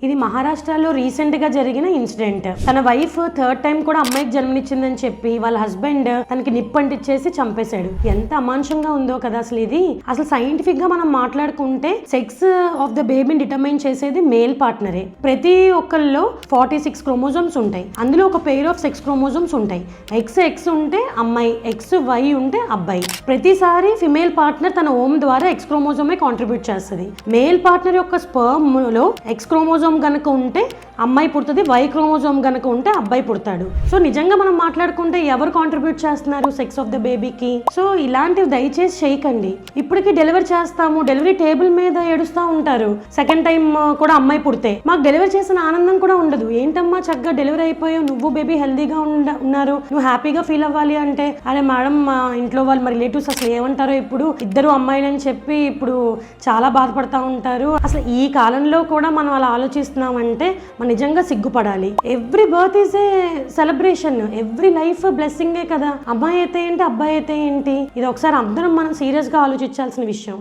ఇది మహారాష్ట్రలో రీసెంట్ గా జరిగిన ఇన్సిడెంట్. తన వైఫ్ థర్డ్ టైం కూడా అమ్మాయికి జన్మనిచ్చిందని చెప్పి వాళ్ళ హస్బెండ్ తనకి నిప్పంటిచ్చేసి చంపేశాడు. ఎంత అమానుషంగా ఉందో కదా అసలు ఇది. అసలు సైంటిఫిక్ గా మనం మాట్లాడుకుంటే సెక్స్ ఆఫ్ ద బేబీని డిటర్మైన్ చేసేది మేల్ పార్ట్నరే. ప్రతి ఒక్కరిలో 46 క్రోమోజోమ్స్ ఉంటాయి. అందులో ఒక పెయిర్ ఆఫ్ సెక్స్ క్రోమోజోమ్స్ ఉంటాయి. ఎక్స్ ఉంటే అమ్మాయి, XY ఉంటే అబ్బాయి. ప్రతిసారి ఫిమేల్ పార్ట్నర్ తన ఓమ్ ద్వారా X క్రోమోజోమే కాంట్రిబ్యూట్ చేస్తుంది. మేల్ పార్ట్నర్ యొక్క స్పర్మ్ లో X క్రోమోజోమ్ గనక ఉంటే అమ్మాయి పుడుతుంది, Y క్రోమోజోమ్ గనక ఉంటే అబ్బాయి పుడతాడు. సో నిజంగా మనం మాట్లాడుకుంటే ఎవరు కాంట్రిబ్యూట్ చేస్తున్నారు సెక్స్ ఆఫ్ ద బేబీకి? సో ఇలాంటివి దయచేసి చేయకండి. ఇప్పటికి డెలివరీ చేస్తాము, డెలివరీ టేబుల్ మీద ఏడుస్తూ ఉంటారు. సెకండ్ టైం కూడా అమ్మాయి పుడితే మాకు డెలివరీ చేసిన ఆనందం కూడా ఉండదు. ఏంటమ్మా చక్కగా డెలివరీ అయిపోయావు, నువ్వు బేబీ హెల్దీగా ఉన్నారు, నువ్వు హ్యాపీగా ఫీల్ అవ్వాలి అంటే, అరే మేడం మా ఇంట్లో వాళ్ళు మా రిలేటివ్స్ అసలు ఏమంటారో, ఇప్పుడు ఇద్దరు అమ్మాయిలని చెప్పి ఇప్పుడు చాలా బాధపడతా ఉంటారు. అసలు ఈ కాలంలో కూడా మనం అలా ఆలోచిస్తున్నామంటే మనం నిజంగా సిగ్గుపడాలి. Every birth is a celebration, every life బ్లెస్సింగే కదా. అమ్మాయి అయితే ఏంటి, అబ్బాయి అయితే ఏంటి, ఇది ఒకసారి అందరం మనం సీరియస్ గా ఆలోచించాల్సిన విషయం.